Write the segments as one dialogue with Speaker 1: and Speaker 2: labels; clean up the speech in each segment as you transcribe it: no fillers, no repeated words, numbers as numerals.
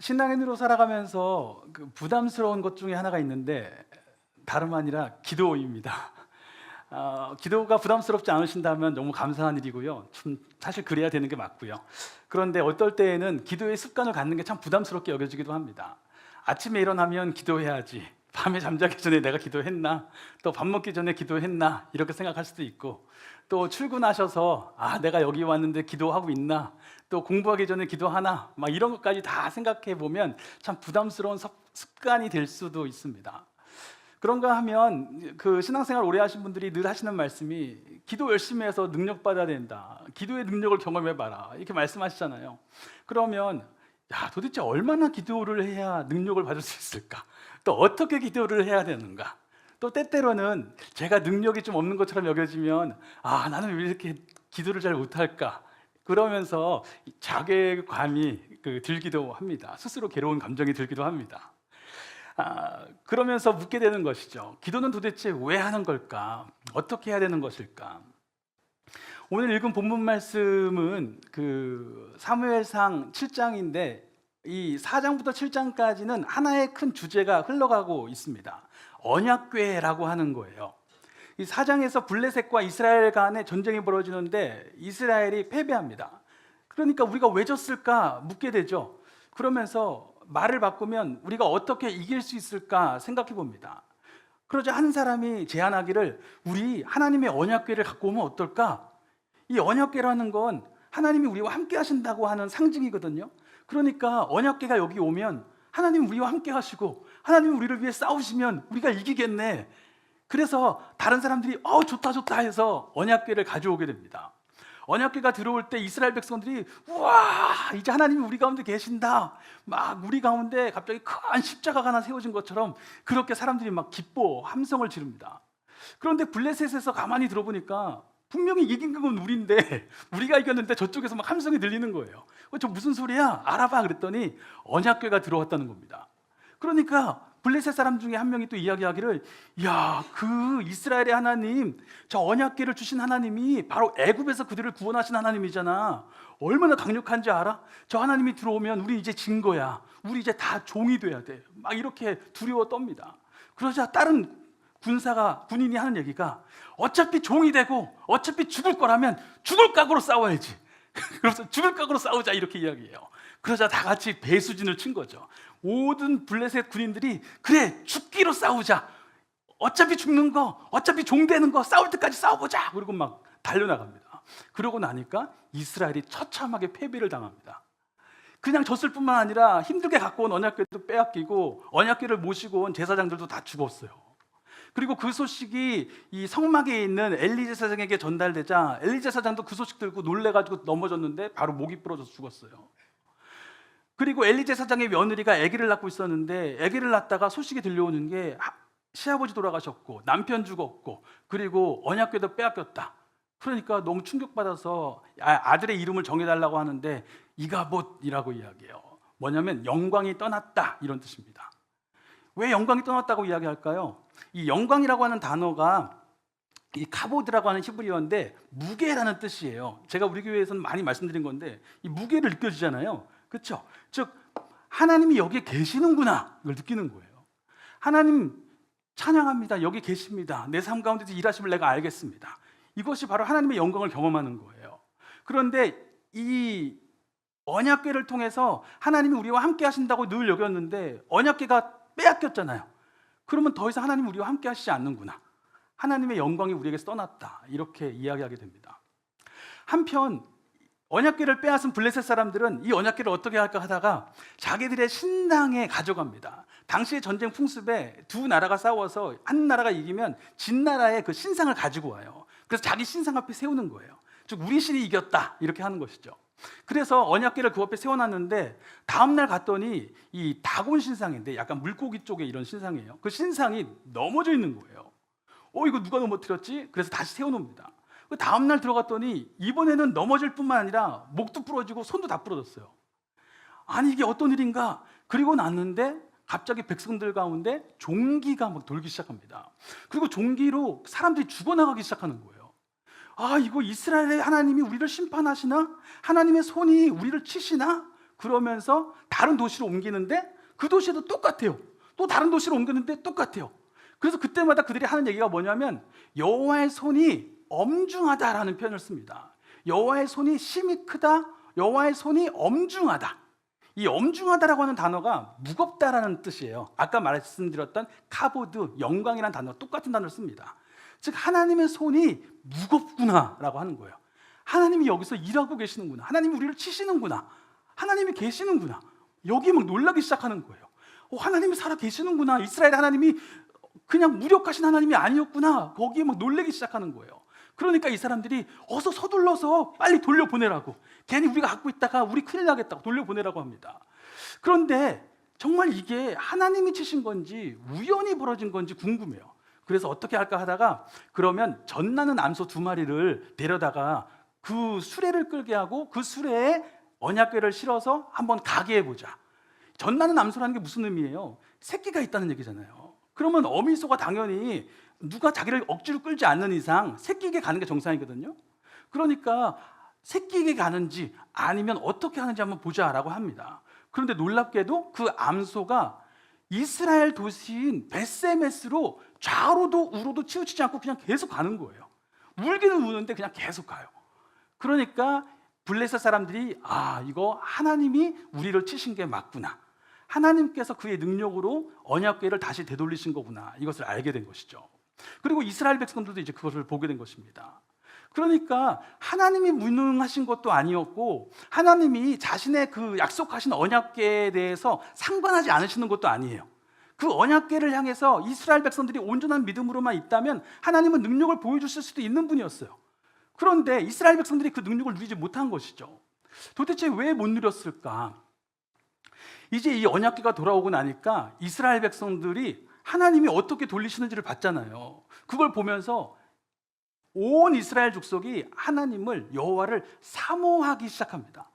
Speaker 1: 신앙인으로 살아가면서 그 부담스러운 것 중에 하나가 있는데 다름 아니라 기도입니다. 기도가 부담스럽지 않으신다면 너무 감사한 일이고요. 사실 그래야 되는 게 맞고요. 그런데 어떨 때에는 기도의 습관을 갖는 게 참 부담스럽게 여겨지기도 합니다. 아침에 일어나면 기도해야지. 밤에 잠자기 전에 내가 기도했나? 또 밥 먹기 전에 기도했나? 이렇게 생각할 수도 있고, 또 출근하셔서 내가 여기 왔는데 기도하고 있나? 또 공부하기 전에 기도하나? 막 이런 것까지 다 생각해 보면 참 부담스러운 습관이 될 수도 있습니다. 그런가 하면 그 신앙생활 오래 하신 분들이 늘 하시는 말씀이 기도 열심히 해서 능력 받아야 된다. 기도의 능력을 경험해 봐라. 이렇게 말씀하시잖아요. 그러면 도대체 얼마나 기도를 해야 능력을 받을 수 있을까? 또 어떻게 기도를 해야 되는가? 또 때때로는 제가 능력이 좀 없는 것처럼 여겨지면 나는 왜 이렇게 기도를 잘 못할까? 그러면서 자괴감이 들기도 합니다. 스스로 괴로운 감정이 들기도 합니다. 그러면서 묻게 되는 것이죠. 기도는 도대체 왜 하는 걸까? 어떻게 해야 되는 것일까? 오늘 읽은 본문 말씀은 그 사무엘상 7장인데 이 4장부터 7장까지는 하나의 큰 주제가 흘러가고 있습니다. 언약궤라고 하는 거예요. 이 4장에서 블레셋과 이스라엘 간의 전쟁이 벌어지는데 이스라엘이 패배합니다. 그러니까 우리가 왜 졌을까 묻게 되죠. 그러면서 말을 바꾸면 우리가 어떻게 이길 수 있을까 생각해 봅니다. 그러자 한 사람이 제안하기를 우리 하나님의 언약궤를 갖고 오면 어떨까? 이 언약궤라는 건 하나님이 우리와 함께 하신다고 하는 상징이거든요. 그러니까 언약궤가 여기 오면 하나님 우리와 함께 하시고 하나님 우리를 위해 싸우시면 우리가 이기겠네. 그래서 다른 사람들이 좋다 좋다 해서 언약궤를 가져오게 됩니다. 언약궤가 들어올 때 이스라엘 백성들이 우와 이제 하나님이 우리 가운데 계신다. 막 우리 가운데 갑자기 큰 십자가가 하나 세워진 것처럼 그렇게 사람들이 막 기뻐 함성을 지릅니다. 그런데 블레셋에서 가만히 들어보니까 분명히 이긴 건 우리인데 우리가 이겼는데 저쪽에서 막 함성이 들리는 거예요. 저 무슨 소리야? 알아봐 그랬더니 언약궤가 들어왔다는 겁니다. 그러니까 블레셋 사람 중에 한 명이 또 이야기하기를 그 이스라엘의 하나님, 저 언약궤를 주신 하나님이 바로 애굽에서 그들을 구원하신 하나님이잖아. 얼마나 강력한지 알아? 저 하나님이 들어오면 우리 이제 진 거야. 우리 이제 다 종이 돼야 돼. 막 이렇게 두려워 떱니다. 그러자 다른 군인이 하는 얘기가 어차피 종이 되고 어차피 죽을 거라면 죽을 각오로 싸워야지. 그래서 죽을 각오로 싸우자 이렇게 이야기해요. 그러자 다 같이 배수진을 친 거죠. 모든 블레셋 군인들이 그래 죽기로 싸우자. 어차피 죽는 거, 어차피 종 되는 거 싸울 때까지 싸워보자. 그리고 막 달려나갑니다. 그러고 나니까 이스라엘이 처참하게 패배를 당합니다. 그냥 졌을 뿐만 아니라 힘들게 갖고 온 언약궤도 빼앗기고 언약궤를 모시고 온 제사장들도 다 죽었어요. 그리고 그 소식이 이 성막에 있는 엘리 제사장에게 전달되자 엘리 제사장도 그 소식 들고 놀래가지고 넘어졌는데 바로 목이 부러져서 죽었어요. 그리고 엘리 제사장의 며느리가 아기를 낳고 있었는데 아기를 낳다가 소식이 들려오는 게 시아버지 돌아가셨고 남편 죽었고 그리고 언약궤도 빼앗겼다. 그러니까 너무 충격받아서 아들의 이름을 정해달라고 하는데 이가봇이라고 이야기해요. 뭐냐면 영광이 떠났다 이런 뜻입니다. 왜 영광이 떠났다고 이야기할까요? 이 영광이라고 하는 단어가 이 카보드라고 하는 히브리어인데 무게라는 뜻이에요. 제가 우리 교회에서는 많이 말씀드린 건데 이 무게를 느껴지잖아요. 그렇죠? 즉 하나님이 여기에 계시는구나 이걸 느끼는 거예요. 하나님 찬양합니다. 여기 계십니다. 내 삶 가운데서 일하심을 내가 알겠습니다. 이것이 바로 하나님의 영광을 경험하는 거예요. 그런데 이 언약궤를 통해서 하나님이 우리와 함께 하신다고 늘 여겼는데 언약궤가 빼앗겼잖아요. 그러면 더 이상 하나님이 우리와 함께 하시지 않는구나. 하나님의 영광이 우리에게서 떠났다. 이렇게 이야기하게 됩니다. 한편 언약궤를 빼앗은 블레셋 사람들은 이 언약궤를 어떻게 할까 하다가 자기들의 신당에 가져갑니다. 당시의 전쟁 풍습에 두 나라가 싸워서 한 나라가 이기면 진 나라의 그 신상을 가지고 와요. 그래서 자기 신상 앞에 세우는 거예요. 즉 우리 신이 이겼다 이렇게 하는 것이죠. 그래서 언약궤를 그 앞에 세워놨는데 다음날 갔더니 이 다곤 신상인데 약간 물고기 쪽에 이런 신상이에요. 그 신상이 넘어져 있는 거예요. 이거 누가 넘어뜨렸지? 그래서 다시 세워놓습니다. 그 다음날 들어갔더니 이번에는 넘어질 뿐만 아니라 목도 부러지고 손도 다 부러졌어요. 아니 이게 어떤 일인가? 그리고 났는데 갑자기 백성들 가운데 종기가 막 돌기 시작합니다. 그리고 종기로 사람들이 죽어나가기 시작하는 거예요. 이거 이스라엘의 하나님이 우리를 심판하시나? 하나님의 손이 우리를 치시나? 그러면서 다른 도시로 옮기는데 그 도시에도 똑같아요. 또 다른 도시로 옮겼는데 똑같아요. 그래서 그때마다 그들이 하는 얘기가 뭐냐면 여호와의 손이 엄중하다라는 표현을 씁니다. 여호와의 손이 심히 크다, 여호와의 손이 엄중하다. 이 엄중하다라고 하는 단어가 무겁다라는 뜻이에요. 아까 말씀드렸던 카보드, 영광이라는 단어, 똑같은 단어를 씁니다. 즉 하나님의 손이 무겁구나라고 하는 거예요. 하나님이 여기서 일하고 계시는구나, 하나님이 우리를 치시는구나, 하나님이 계시는구나, 여기 막 놀라기 시작하는 거예요. 하나님이 살아 계시는구나, 이스라엘 하나님이 그냥 무력하신 하나님이 아니었구나, 거기에 막 놀라기 시작하는 거예요. 그러니까 이 사람들이 어서 서둘러서 빨리 돌려보내라고, 괜히 우리가 갖고 있다가 우리 큰일 나겠다고 돌려보내라고 합니다. 그런데 정말 이게 하나님이 치신 건지 우연히 벌어진 건지 궁금해요. 그래서 어떻게 할까 하다가 그러면 젖나는 암소 2마리를 데려다가 그 수레를 끌게 하고 그 수레에 언약궤를 실어서 한번 가게 해보자. 젖나는 암소라는 게 무슨 의미예요? 새끼가 있다는 얘기잖아요. 그러면 어미소가 당연히 누가 자기를 억지로 끌지 않는 이상 새끼에게 가는 게 정상이거든요. 그러니까 새끼에게 가는지 아니면 어떻게 하는지 한번 보자라고 합니다. 그런데 놀랍게도 그 암소가 이스라엘 도시인 벳세메스로 좌로도 우로도 치우치지 않고 그냥 계속 가는 거예요. 울기는 우는데 그냥 계속 가요. 그러니까 블레셋 사람들이 이거 하나님이 우리를 치신 게 맞구나, 하나님께서 그의 능력으로 언약궤를 다시 되돌리신 거구나, 이것을 알게 된 것이죠. 그리고 이스라엘 백성들도 이제 그것을 보게 된 것입니다. 그러니까 하나님이 무능하신 것도 아니었고 하나님이 자신의 그 약속하신 언약궤에 대해서 상관하지 않으시는 것도 아니에요. 그 언약궤를 향해서 이스라엘 백성들이 온전한 믿음으로만 있다면 하나님은 능력을 보여주실 수도 있는 분이었어요. 그런데 이스라엘 백성들이 그 능력을 누리지 못한 것이죠. 도대체 왜 못 누렸을까? 이제 이 언약궤가 돌아오고 나니까 이스라엘 백성들이 하나님이 어떻게 돌리시는지를 봤잖아요. 그걸 보면서 온 이스라엘 족속이 하나님을, 여호와를 사모하기 시작합니다.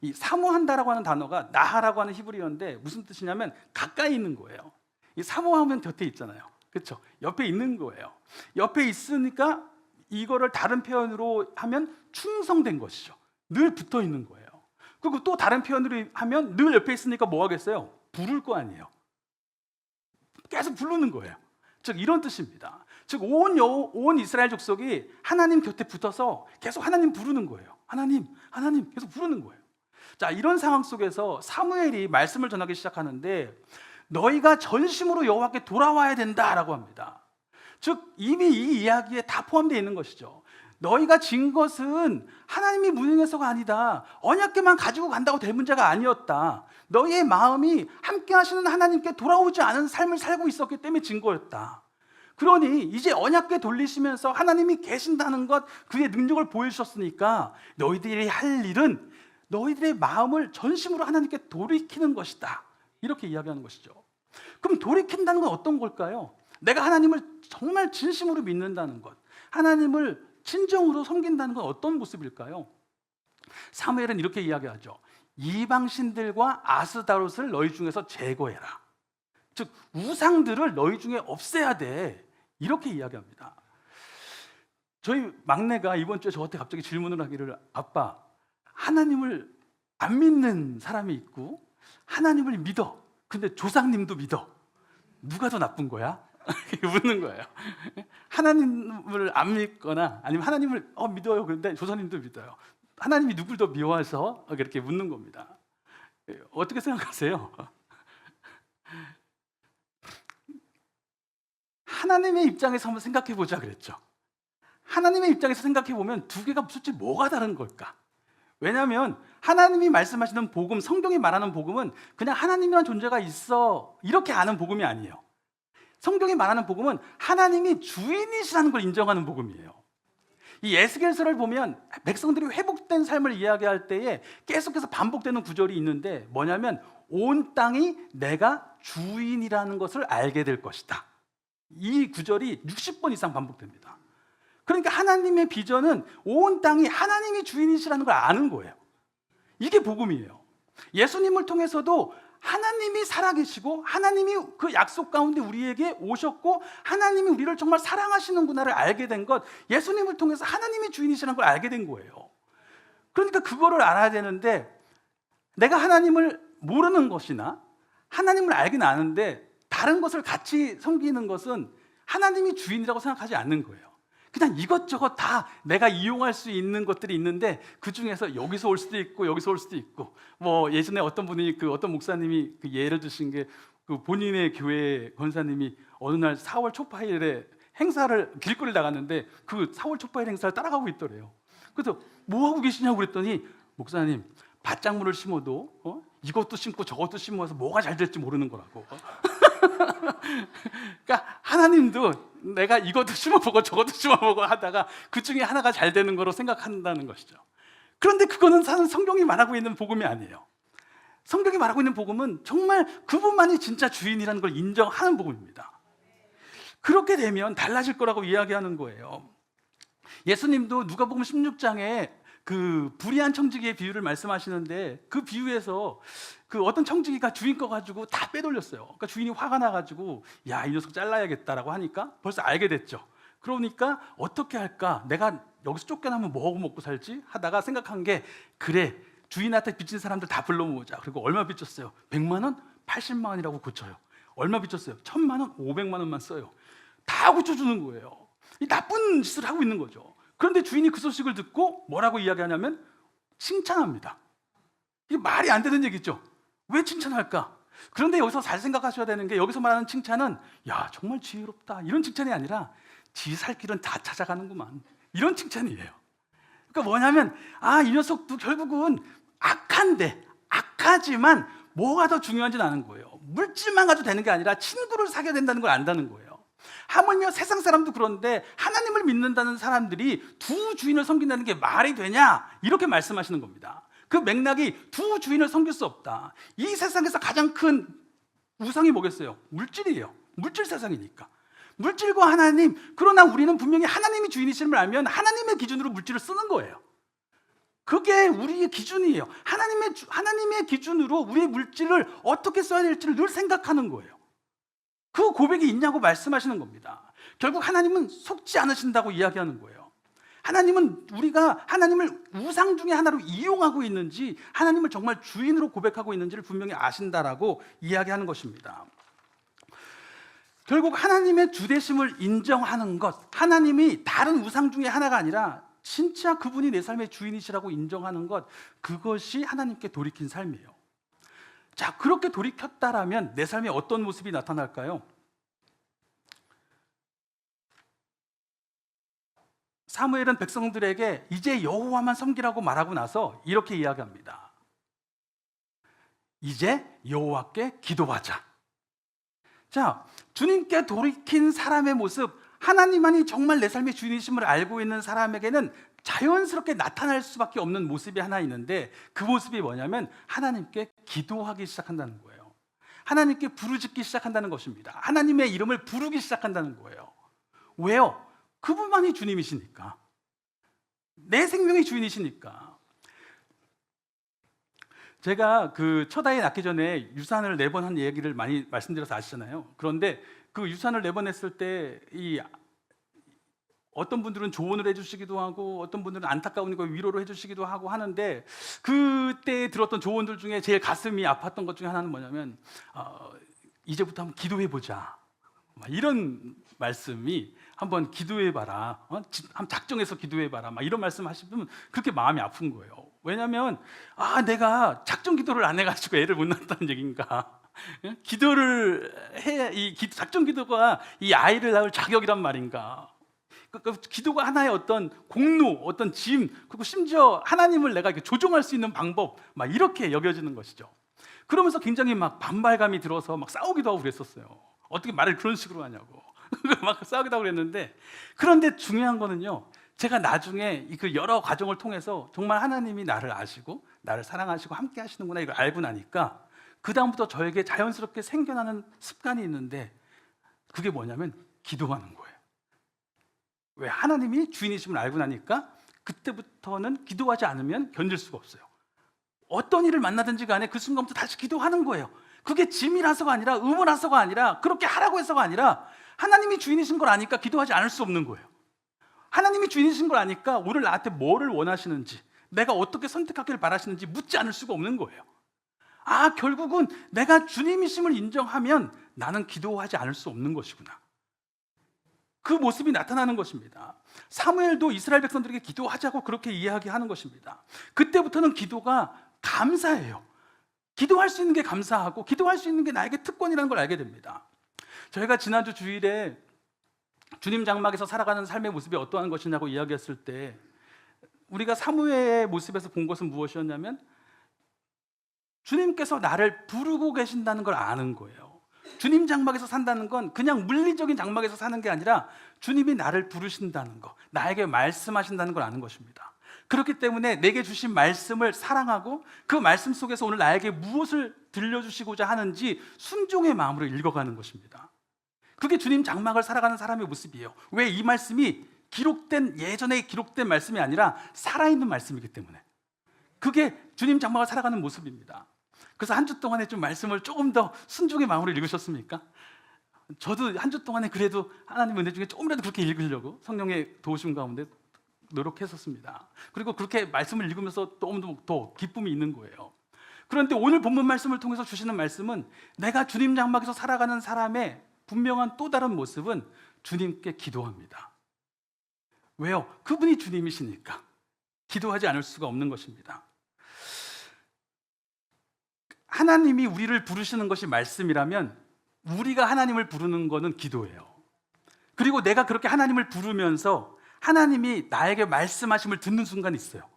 Speaker 1: 이 사모한다라고 하는 단어가 나하라고 하는 히브리어인데 무슨 뜻이냐면 가까이 있는 거예요. 이 사모하면 곁에 있잖아요. 그렇죠? 옆에 있는 거예요. 옆에 있으니까 이거를 다른 표현으로 하면 충성된 것이죠. 늘 붙어 있는 거예요. 그리고 또 다른 표현으로 하면 늘 옆에 있으니까 뭐 하겠어요? 부를 거 아니에요. 계속 부르는 거예요. 즉 이런 뜻입니다. 즉 온 이스라엘 족속이 하나님 곁에 붙어서 계속 하나님 부르는 거예요. 하나님, 하나님 계속 부르는 거예요. 자, 이런 상황 속에서 사무엘이 말씀을 전하기 시작하는데 너희가 전심으로 여호와께 돌아와야 된다라고 합니다. 즉 이미 이 이야기에 다 포함되어 있는 것이죠. 너희가 진 것은 하나님이 무능해서가 아니다, 언약궤만 가지고 간다고 될 문제가 아니었다, 너희의 마음이 함께 하시는 하나님께 돌아오지 않은 삶을 살고 있었기 때문에 진 거였다. 그러니 이제 언약궤 돌리시면서 하나님이 계신다는 것, 그의 능력을 보여주셨으니까 너희들이 할 일은 너희들의 마음을 전심으로 하나님께 돌이키는 것이다, 이렇게 이야기하는 것이죠. 그럼 돌이킨다는 건 어떤 걸까요? 내가 하나님을 정말 진심으로 믿는다는 것, 하나님을 진정으로 섬긴다는 건 어떤 모습일까요? 사무엘은 이렇게 이야기하죠. 이방신들과 아스다롯을 너희 중에서 제거해라. 즉 우상들을 너희 중에 없애야 돼, 이렇게 이야기합니다. 저희 막내가 이번 주에 저한테 갑자기 질문을 하기를, 아빠, 하나님을 안 믿는 사람이 있고 하나님을 믿어, 근데 조상님도 믿어, 누가 더 나쁜 거야? 묻는 거예요. 하나님을 안 믿거나 아니면 하나님을 믿어요, 그런데 조상님도 믿어요, 하나님이 누굴 더 미워해서 그렇게 묻는 겁니다. 어떻게 생각하세요? 하나님의 입장에서 한번 생각해 보자 그랬죠. 하나님의 입장에서 생각해 보면 두 개가 솔직히 뭐가 다른 걸까? 왜냐하면 하나님이 말씀하시는 복음, 성경이 말하는 복음은 그냥 하나님이라는 존재가 있어 이렇게 아는 복음이 아니에요. 성경이 말하는 복음은 하나님이 주인이시라는 걸 인정하는 복음이에요. 이 에스겔서를 보면 백성들이 회복된 삶을 이야기할 때에 계속해서 반복되는 구절이 있는데 뭐냐면 온 땅이 내가 주인이라는 것을 알게 될 것이다. 이 구절이 60번 이상 반복됩니다. 그러니까 하나님의 비전은 온 땅이 하나님이 주인이시라는 걸 아는 거예요. 이게 복음이에요. 예수님을 통해서도 하나님이 살아계시고 하나님이 그 약속 가운데 우리에게 오셨고 하나님이 우리를 정말 사랑하시는구나를 알게 된 것, 예수님을 통해서 하나님이 주인이시라는 걸 알게 된 거예요. 그러니까 그거를 알아야 되는데 내가 하나님을 모르는 것이나 하나님을 알긴 아는데 다른 것을 같이 섬기는 것은 하나님이 주인이라고 생각하지 않는 거예요. 그냥 이것저것 다 내가 이용할 수 있는 것들이 있는데 그 중에서 여기서 올 수도 있고 여기서 올 수도 있고, 뭐 예전에 어떤 분이 어떤 목사님이 그 예를 드신 게 그 본인의 교회 권사님이 어느 날 4월 초파일에 행사를 길거리 나갔는데 그 4월 초파일 행사를 따라가고 있더래요. 그래서 뭐 하고 계시냐고 그랬더니 목사님, 밭작물을 심어도 이것도 심고 저것도 심어서 뭐가 잘 될지 모르는 거라고. 그러니까 하나님도 내가 이것도 심어보고 저것도 심어보고 하다가 그 중에 하나가 잘 되는 거로 생각한다는 것이죠. 그런데 그거는 성경이 말하고 있는 복음이 아니에요. 성경이 말하고 있는 복음은 정말 그분만이 진짜 주인이라는 걸 인정하는 복음입니다. 그렇게 되면 달라질 거라고 이야기하는 거예요. 예수님도 누가복음 16장에 그 불의한 청지기의 비유를 말씀하시는데 그 비유에서 그 어떤 청지기가 주인 거 가지고 다 빼돌렸어요. 그러니까 주인이 화가 나가지고 야, 이 녀석 잘라야겠다라고 하니까 벌써 알게 됐죠. 그러니까 어떻게 할까? 내가 여기서 쫓겨나면 뭐 하고 먹고 살지? 하다가 생각한 게, 그래, 주인한테 빚진 사람들 다 불러 모으자. 그리고 얼마 빚졌어요? 100만 원? 80만 원이라고 고쳐요. 얼마 빚졌어요? 1000만 원? 500만 원만 써요. 다 고쳐주는 거예요. 이 나쁜 짓을 하고 있는 거죠. 그런데 주인이 그 소식을 듣고 뭐라고 이야기하냐면 칭찬합니다. 이게 말이 안 되는 얘기죠. 왜 칭찬할까? 그런데 여기서 잘 생각하셔야 되는 게, 여기서 말하는 칭찬은 야, 정말 지혜롭다 이런 칭찬이 아니라 지 살 길은 다 찾아가는구만 이런 칭찬이에요. 그러니까 뭐냐면, 이 녀석도 결국은 악하지만 뭐가 더 중요한지는 아는 거예요. 물질만 가지고 되는 게 아니라 친구를 사귀어야 된다는 걸 안다는 거예요. 하물며 세상 사람도 그런데 하나님을 믿는다는 사람들이 두 주인을 섬긴다는 게 말이 되냐? 이렇게 말씀하시는 겁니다. 그 맥락이 두 주인을 섬길 수 없다. 이 세상에서 가장 큰 우상이 뭐겠어요? 물질이에요. 물질 세상이니까. 물질과 하나님, 그러나 우리는 분명히 하나님이 주인이심을 알면 하나님의 기준으로 물질을 쓰는 거예요. 그게 우리의 기준이에요. 하나님의 기준으로 우리의 물질을 어떻게 써야 될지를 늘 생각하는 거예요. 그 고백이 있냐고 말씀하시는 겁니다. 결국 하나님은 속지 않으신다고 이야기하는 거예요. 하나님은 우리가 하나님을 우상 중에 하나로 이용하고 있는지, 하나님을 정말 주인으로 고백하고 있는지를 분명히 아신다라고 이야기하는 것입니다. 결국 하나님의 주되심을 인정하는 것, 하나님이 다른 우상 중에 하나가 아니라 진짜 그분이 내 삶의 주인이시라고 인정하는 것, 그것이 하나님께 돌이킨 삶이에요. 자, 그렇게 돌이켰다라면 내 삶에 어떤 모습이 나타날까요? 사무엘은 백성들에게 이제 여호와만 섬기라고 말하고 나서 이렇게 이야기합니다. 이제 여호와께 기도하자. 자, 주님께 돌이킨 사람의 모습, 하나님만이 정말 내 삶의 주인이심을 알고 있는 사람에게는 자연스럽게 나타날 수밖에 없는 모습이 하나 있는데, 그 모습이 뭐냐면 하나님께 기도하기 시작한다는 거예요. 하나님께 부르짖기 시작한다는 것입니다. 하나님의 이름을 부르기 시작한다는 거예요. 왜요? 그분만이 주님이시니까. 내 생명의 주인이시니까. 제가 그 첫 아이 낳기 전에 유산을 4번 한 얘기를 많이 말씀드려서 아시잖아요. 그런데 그 유산을 4번 했을 때 어떤 분들은 조언을 해주시기도 하고 어떤 분들은 안타까우니까 위로를 해주시기도 하고 하는데, 그때 들었던 조언들 중에 제일 가슴이 아팠던 것 중에 하나는 뭐냐면 이제부터 한번 기도해보자, 이런 말씀이, 한번 기도해봐라, 한번 작정해서 기도해봐라, 이런 말씀 하시면 그렇게 마음이 아픈 거예요. 왜냐하면 내가 작정 기도를 안 해가지고 애를 못 낳았다는 얘기인가? 기도를 해, 작정 기도가 이 아이를 낳을 자격이란 말인가? 기도가 하나의 어떤 공로, 어떤 짐, 그리고 심지어 하나님을 내가 이렇게 조종할 수 있는 방법, 이렇게 여겨지는 것이죠. 그러면서 굉장히 막 반발감이 들어서 막 싸우기도 하고 그랬었어요. 어떻게 말을 그런 식으로 하냐고 막 싸우기도 하고 그랬는데, 그런데 중요한 거는요, 제가 나중에 그 여러 과정을 통해서 정말 하나님이 나를 아시고 나를 사랑하시고 함께 하시는구나, 이걸 알고 나니까 그 다음부터 저에게 자연스럽게 생겨나는 습관이 있는데, 그게 뭐냐면 기도하는 거예요. 왜? 하나님이 주인이심을 알고 나니까 그때부터는 기도하지 않으면 견딜 수가 없어요. 어떤 일을 만나든지 간에 그 순간부터 다시 기도하는 거예요. 그게 짐이라서가 아니라, 의무라서가 아니라, 그렇게 하라고 해서가 아니라, 하나님이 주인이신 걸 아니까 기도하지 않을 수 없는 거예요. 하나님이 주인이신 걸 아니까 오늘 나한테 뭐를 원하시는지, 내가 어떻게 선택하기를 바라시는지 묻지 않을 수가 없는 거예요. 결국은 내가 주님이심을 인정하면 나는 기도하지 않을 수 없는 것이구나. 그 모습이 나타나는 것입니다. 사무엘도 이스라엘 백성들에게 기도하자고 그렇게 이야기하는 것입니다. 그때부터는 기도가 감사예요. 기도할 수 있는 게 감사하고 기도할 수 있는 게 나에게 특권이라는 걸 알게 됩니다. 저희가 지난주 주일에 주님 장막에서 살아가는 삶의 모습이 어떠한 것이냐고 이야기했을 때 우리가 사무엘의 모습에서 본 것은 무엇이었냐면 주님께서 나를 부르고 계신다는 걸 아는 거예요. 주님 장막에서 산다는 건 그냥 물리적인 장막에서 사는 게 아니라 주님이 나를 부르신다는 거, 나에게 말씀하신다는 걸 아는 것입니다. 그렇기 때문에 내게 주신 말씀을 사랑하고 그 말씀 속에서 오늘 나에게 무엇을 들려주시고자 하는지 순종의 마음으로 읽어가는 것입니다. 그게 주님 장막을 살아가는 사람의 모습이에요. 왜? 이 말씀이 예전에 기록된 말씀이 아니라 살아있는 말씀이기 때문에. 그게 주님 장막을 살아가는 모습입니다. 그래서 한 주 동안에 좀 말씀을 조금 더 순종의 마음으로 읽으셨습니까? 저도 한 주 동안에 그래도 하나님 은혜 중에 조금이라도 그렇게 읽으려고 성령의 도우심 가운데 노력했었습니다. 그리고 그렇게 말씀을 읽으면서 너무 더 기쁨이 있는 거예요. 그런데 오늘 본문 말씀을 통해서 주시는 말씀은 내가 주님 장막에서 살아가는 사람의 분명한 또 다른 모습은 주님께 기도합니다. 왜요? 그분이 주님이시니까 기도하지 않을 수가 없는 것입니다. 하나님이 우리를 부르시는 것이 말씀이라면 우리가 하나님을 부르는 것은 기도예요. 그리고 내가 그렇게 하나님을 부르면서 하나님이 나에게 말씀하심을 듣는 순간이 있어요.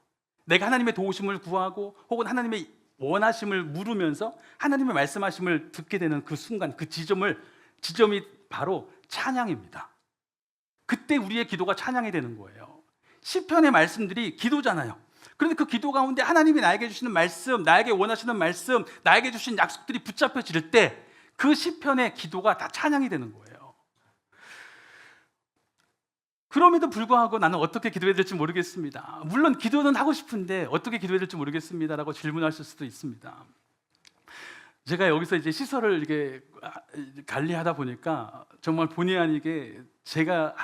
Speaker 1: 내가 하나님의 도우심을 구하고 혹은 하나님의 원하심을 물으면서 하나님의 말씀하심을 듣게 되는 그 순간, 그 지점이 바로 찬양입니다. 그때 우리의 기도가 찬양이 되는 거예요. 시편의 말씀들이 기도잖아요. 그런데 그 기도 가운데 하나님이 나에게 주시는 말씀, 나에게 원하시는 말씀, 나에게 주신 약속들이 붙잡혀질 때 그 시편의 기도가 다 찬양이 되는 거예요. 그럼에도 불구하고 나는 어떻게 기도해야 될지 모르겠습니다. 물론 기도는 하고 싶은데 어떻게 기도해야 될지 모르겠습니다라고 질문하실 수도 있습니다. 제가 여기서 이제 시설을 이렇게 관리하다 보니까 정말 본의 아니게 제가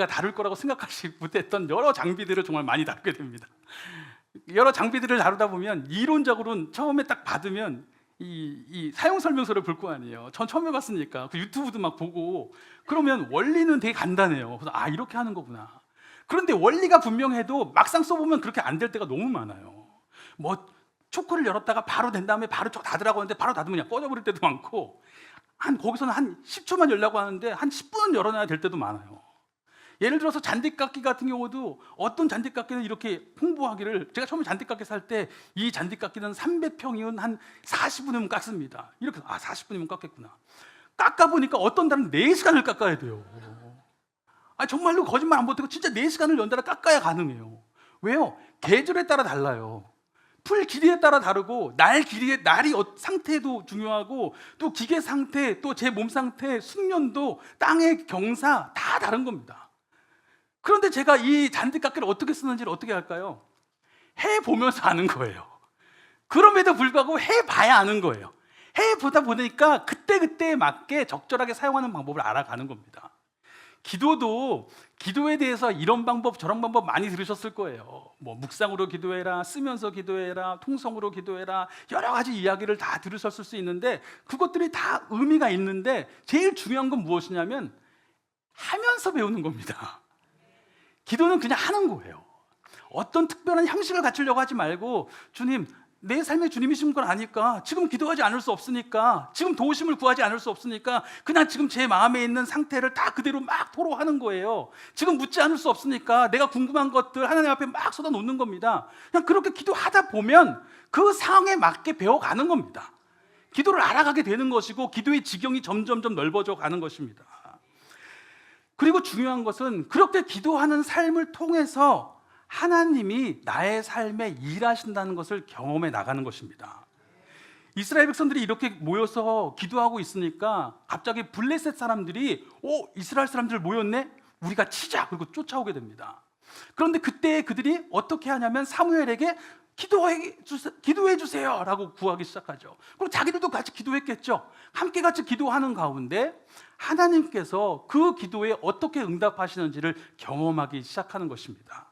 Speaker 1: 다룰 거라고 생각하지 못했던 여러 장비들을 정말 많이 다루게 됩니다. 여러 장비들을 다루다 보면 이론적으로는 처음에 딱 받으면 이 사용 설명서를 볼 거 아니에요. 전 처음 해봤으니까 그 유튜브도 막 보고 그러면 원리는 되게 간단해요. 그래서 이렇게 하는 거구나. 그런데 원리가 분명해도 막상 써보면 그렇게 안 될 때가 너무 많아요. 뭐 초크를 열었다가 바로 된 다음에 바로 닫으라고 하는데 바로 닫으면 그냥 꺼져버릴 때도 많고 거기서는 한 10초만 열라고 하는데 한 10분은 열어놔야 될 때도 많아요. 예를 들어서 잔디깎기 같은 경우도 어떤 잔디깎기는 이렇게 홍보하기를 제가 처음에 잔디깎기 살 때 이 잔디깎기는 300평이면 한 40분이면 깎습니다. 이렇게 40분이면 깎겠구나. 깎아보니까 어떤 달은 4시간을 깎아야 돼요. 정말로 거짓말 안 보태고 진짜 4시간을 연달아 깎아야 가능해요. 왜요? 계절에 따라 달라요. 풀 길이에 따라 다르고 날이 상태도 중요하고 또 기계 상태, 또 제 몸 상태, 숙련도, 땅의 경사 다 다른 겁니다. 그런데 제가 이 잔디깎기를 어떻게 쓰는지를 어떻게 할까요? 해보면서 아는 거예요. 그럼에도 불구하고 해봐야 아는 거예요. 해보다 보니까 그때그때에 맞게 적절하게 사용하는 방법을 알아가는 겁니다. 기도에 대해서 이런 방법 저런 방법 많이 들으셨을 거예요. 뭐 묵상으로 기도해라, 쓰면서 기도해라, 통성으로 기도해라, 여러 가지 이야기를 다 들으셨을 수 있는데 그것들이 다 의미가 있는데 제일 중요한 건 무엇이냐면 하면서 배우는 겁니다. 기도는 그냥 하는 거예요. 어떤 특별한 형식을 갖추려고 하지 말고 주님, 내 삶의 주님이신 걸 아니까 지금 기도하지 않을 수 없으니까 지금 도우심을 구하지 않을 수 없으니까 그냥 지금 제 마음에 있는 상태를 다 그대로 막 토로하는 거예요. 지금 묻지 않을 수 없으니까 내가 궁금한 것들 하나님 앞에 막 쏟아놓는 겁니다. 그냥 그렇게 기도하다 보면 그 상황에 맞게 배워가는 겁니다. 기도를 알아가게 되는 것이고 기도의 지경이 점점점 넓어져 가는 것입니다. 그리고 중요한 것은 그렇게 기도하는 삶을 통해서 하나님이 나의 삶에 일하신다는 것을 경험해 나가는 것입니다. 이스라엘 백성들이 이렇게 모여서 기도하고 있으니까 갑자기 블레셋 사람들이 이스라엘 사람들 모였네? 우리가 치자! 그리고 쫓아오게 됩니다. 그런데 그때 그들이 어떻게 하냐면 사무엘에게 기도해 주세요 라고 구하기 시작하죠. 그리고 자기들도 같이 기도했겠죠. 함께 같이 기도하는 가운데 하나님께서 그 기도에 어떻게 응답하시는지를 경험하기 시작하는 것입니다.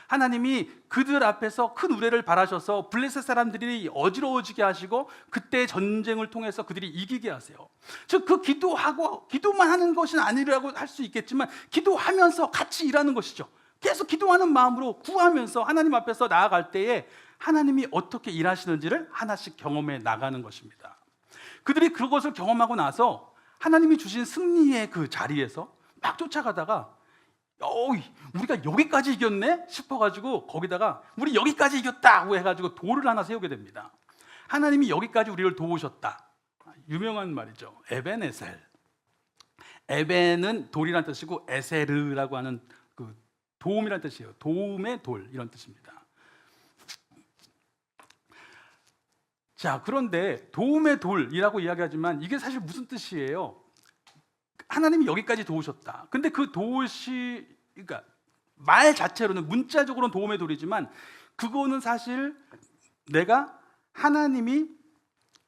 Speaker 1: 하나님이 그들 앞에서 큰 우레를 바라셔서 블레셋 사람들이 어지러워지게 하시고 그때 전쟁을 통해서 그들이 이기게 하세요. 즉 그 기도만 하는 것은 아니라고 할 수 있겠지만 기도하면서 같이 일하는 것이죠. 계속 기도하는 마음으로 구하면서 하나님 앞에서 나아갈 때에 하나님이 어떻게 일하시는지를 하나씩 경험해 나가는 것입니다. 그들이 그것을 경험하고 나서 하나님이 주신 승리의 그 자리에서 막 쫓아가다가 우리가 여기까지 이겼네 싶어가지고 거기다가 우리 여기까지 이겼다고 해가지고 돌을 하나 세우게 됩니다. 하나님이 여기까지 우리를 도우셨다. 유명한 말이죠. 에벤에셀. 에벤은 돌이란 뜻이고 에세르라고 하는 그 도움이란 뜻이에요. 도움의 돌 이런 뜻입니다. 자, 그런데 도움의 돌이라고 이야기하지만 이게 사실 무슨 뜻이에요? 하나님이 여기까지 도우셨다. 근데 그 그러니까 말 자체로는 문자적으로는 도움의 돌이지만 그거는 사실 내가 하나님이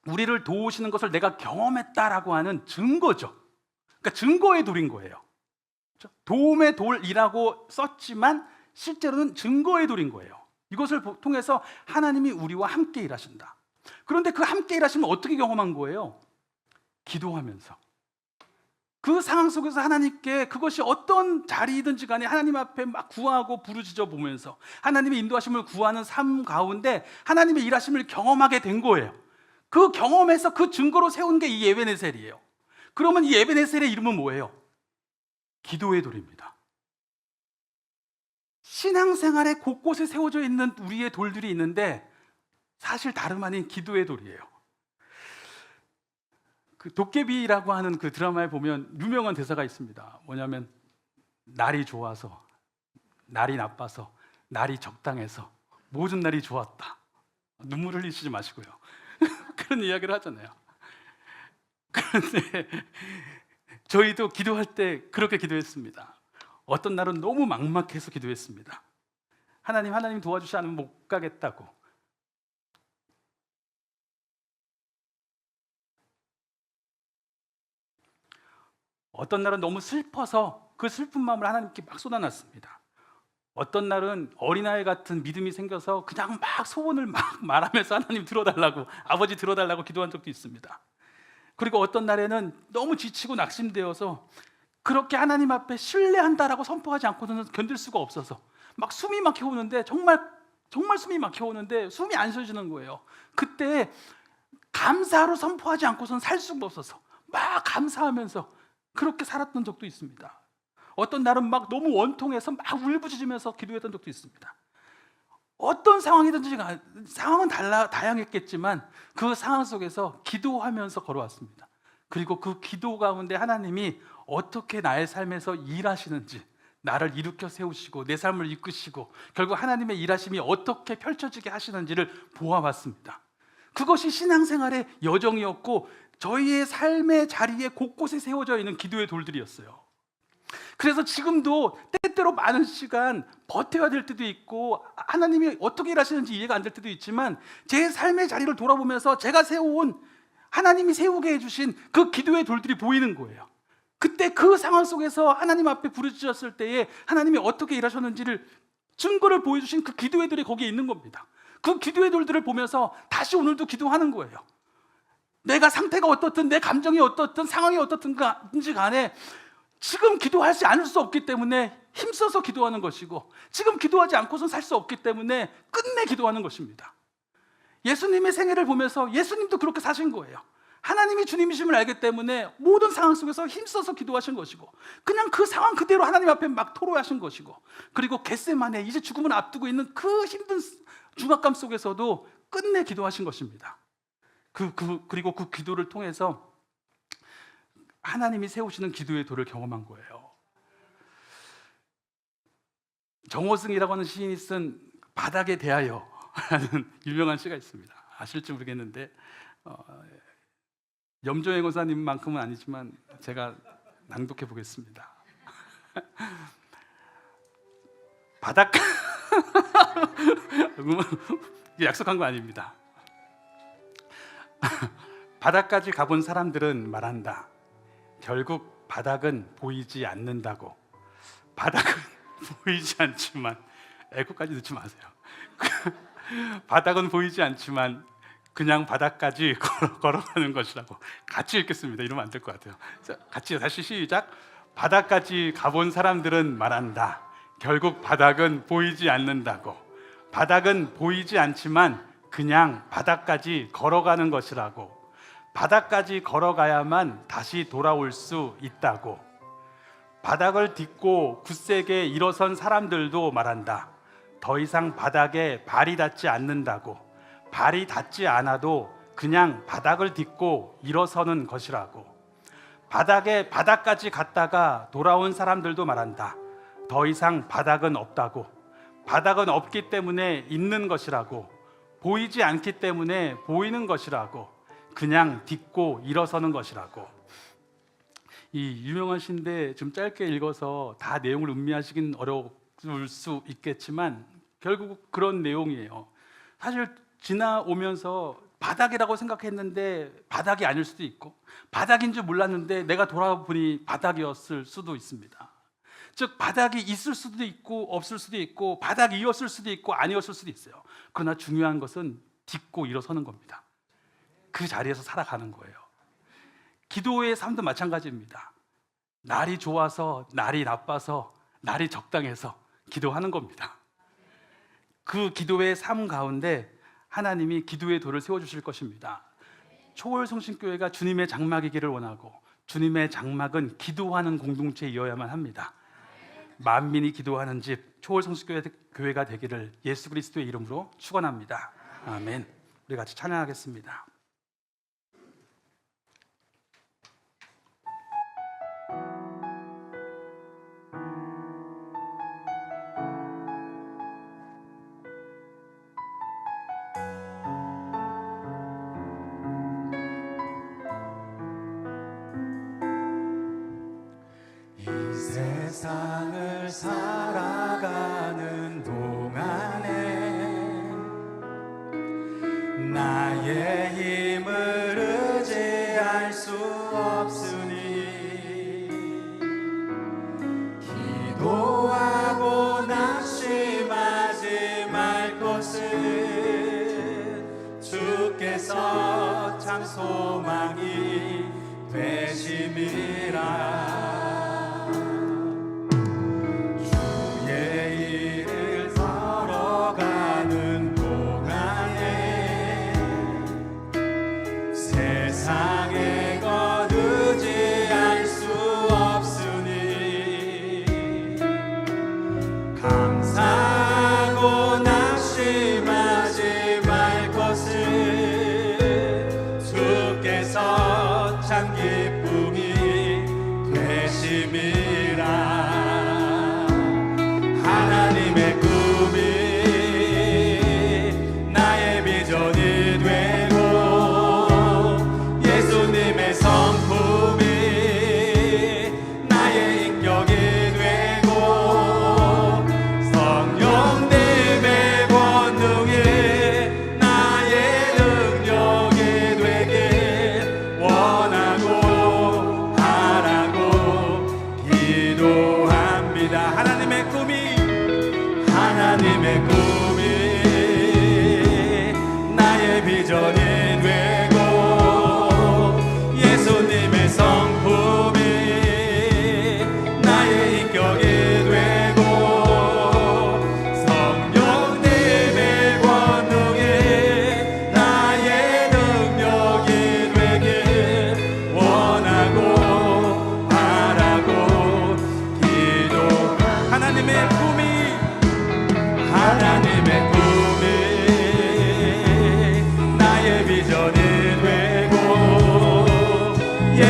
Speaker 1: 우리를 도우시는 것을 내가 경험했다라고 하는 증거죠. 그러니까 증거의 돌인 거예요. 그렇죠? 도움의 돌이라고 썼지만 실제로는 증거의 돌인 거예요. 이것을 통해서 하나님이 우리와 함께 일하신다. 그런데 그 함께 일하시면 어떻게 경험한 거예요? 기도하면서. 그 상황 속에서 하나님께 그것이 어떤 자리이든지 간에 하나님 앞에 막 구하고 부르짖어 보면서 하나님의 인도하심을 구하는 삶 가운데 하나님의 일하심을 경험하게 된 거예요. 그 경험에서 그 증거로 세운 게 이 에벤에셀이에요. 그러면 이 에벤에셀의 이름은 뭐예요? 기도의 돌입니다. 신앙생활에 곳곳에 세워져 있는 우리의 돌들이 있는데 사실 다름 아닌 기도의 돌이에요. 그 도깨비라고 하는 그 드라마에 보면 유명한 대사가 있습니다. 뭐냐면 날이 좋아서, 날이 나빠서, 날이 적당해서 모든 날이 좋았다. 눈물 흘리시지 마시고요. 그런 이야기를 하잖아요. 그런데 저희도 기도할 때 그렇게 기도했습니다. 어떤 날은 너무 막막해서 기도했습니다. 하나님 도와주시 않으면 못 가겠다고. 어떤 날은 너무 슬퍼서 그 슬픈 마음을 하나님께 막 쏟아놨습니다. 어떤 날은 어린아이 같은 믿음이 생겨서 그냥 막 소원을 막 말하면서 하나님 들어달라고, 아버지 들어달라고 기도한 적도 있습니다. 그리고 어떤 날에는 너무 지치고 낙심되어서 그렇게 하나님 앞에 신뢰한다라고 선포하지 않고는 견딜 수가 없어서 막 숨이 막혀오는데 정말 숨이 막혀오는데 숨이 안 쉬어지는 거예요. 그때 감사로 선포하지 않고서는 살 수가 없어서 막 감사하면서 그렇게 살았던 적도 있습니다. 어떤 날은 막 너무 원통해서 막 울부짖으면서 기도했던 적도 있습니다. 어떤 상황이든지 상황은 다양했겠지만 그 상황 속에서 기도하면서 걸어왔습니다. 그리고 그 기도 가운데 하나님이 어떻게 나의 삶에서 일하시는지, 나를 일으켜 세우시고 내 삶을 이끄시고 결국 하나님의 일하심이 어떻게 펼쳐지게 하시는지를 보아왔습니다. 그것이 신앙생활의 여정이었고 저희의 삶의 자리에 곳곳에 세워져 있는 기도의 돌들이었어요. 그래서 지금도 때때로 많은 시간 버텨야 될 때도 있고 하나님이 어떻게 일하시는지 이해가 안 될 때도 있지만 제 삶의 자리를 돌아보면서 제가 세워온, 하나님이 세우게 해주신 그 기도의 돌들이 보이는 거예요. 그때 그 상황 속에서 하나님 앞에 부르짖었을 때에 하나님이 어떻게 일하셨는지를 증거를 보여주신 그 기도의 돌이 거기에 있는 겁니다. 그 기도의 돌들을 보면서 다시 오늘도 기도하는 거예요. 내가 상태가 어떻든 내 감정이 어떻든 상황이 어떻든지 간에 지금 기도하지 않을 수 없기 때문에 힘써서 기도하는 것이고 지금 기도하지 않고선 살 수 없기 때문에 끝내 기도하는 것입니다. 예수님의 생애를 보면서 예수님도 그렇게 사신 거예요. 하나님이 주님이심을 알기 때문에 모든 상황 속에서 힘써서 기도하신 것이고 그냥 그 상황 그대로 하나님 앞에 막 토로하신 것이고 그리고 겟세마네 이제 죽음을 앞두고 있는 그 힘든 중압감 속에서도 끝내 기도하신 것입니다. 그리고 그 기도를 통해서 하나님이 세우시는 기도의 돌을 경험한 거예요. 정호승이라고 하는 시인이 쓴 바닥에 대하여 라는 유명한 시가 있습니다. 아실지 모르겠는데 염조행 원사님만큼은 아니지만 제가 낭독해 보겠습니다. 바닥 약속한 거 아닙니다. 바닥까지 가본 사람들은 말한다. 결국 바닥은 보이지 않는다고. 바닥은 보이지 않지만 에코까지 넣지 마세요. 바닥은 보이지 않지만 그냥 바닥까지 걸어가는 것이라고 같이 읽겠습니다. 이러면 안 될 것 같아요. 자, 같이 다시 시작. 바닥까지 가본 사람들은 말한다. 결국 바닥은 보이지 않는다고. 바닥은 보이지 않지만 그냥 바닥까지 걸어가는 것이라고. 바닥까지 걸어가야만 다시 돌아올 수 있다고. 바닥을 딛고 굳세게 일어선 사람들도 말한다. 더 이상 바닥에 발이 닿지 않는다고. 발이 닿지 않아도 그냥 바닥을 딛고 일어서는 것이라고. 바닥까지 갔다가 돌아온 사람들도 말한다. 더 이상 바닥은 없다고. 바닥은 없기 때문에 있는 것이라고. 보이지 않기 때문에 보이는 것이라고. 그냥 딛고 일어서는 것이라고. 이 유명한 시인데 좀 짧게 읽어서 다 내용을 음미하시긴 어려울 수 있겠지만 결국 그런 내용이에요. 사실 지나오면서 바닥이라고 생각했는데 바닥이 아닐 수도 있고, 바닥인 줄 몰랐는데 내가 돌아보니 바닥이었을 수도 있습니다. 즉 바닥이 있을 수도 있고 없을 수도 있고, 바닥이었을 수도 있고 아니었을 수도 있어요. 그러나 중요한 것은 딛고 일어서는 겁니다. 그 자리에서 살아가는 거예요. 기도의 삶도 마찬가지입니다. 날이 좋아서, 날이 나빠서, 날이 적당해서 기도하는 겁니다. 그 기도의 삶 가운데 하나님이 기도의 도를 세워주실 것입니다. 초월성신교회가 주님의 장막이기를 원하고, 주님의 장막은 기도하는 공동체이어야만 합니다. 만민이 기도하는 집 초월성신교회가 되기를 예수 그리스도의 이름으로 축원합니다. 아멘. 우리 같이 찬양하겠습니다.
Speaker 2: 세상을 살아가는 동안에 나의 힘을 의지할 수 없으니 기도하고 낙심하지 말 것은 주께서 참 소망이 되심이라.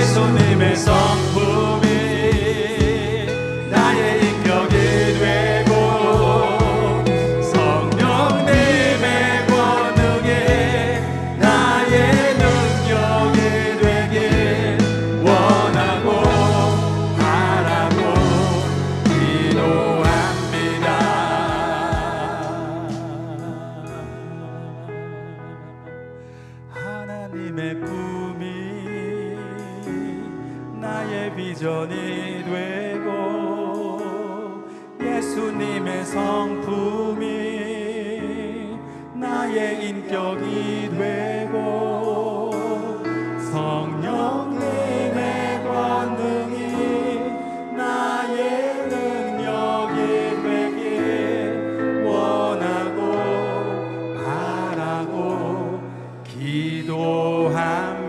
Speaker 2: 예수님의 성품이 나의 인격이 되고 성령님의 권능이 나의 능력이 되길 원하고 바라고 기도합니다. 하나님의 꿈이 나의 비전이 되고 예수 예수님의 성품이 나의 인격이 되고 성령님의 권능이 나의 능력이 되길 원하고 바라고 기도합니다.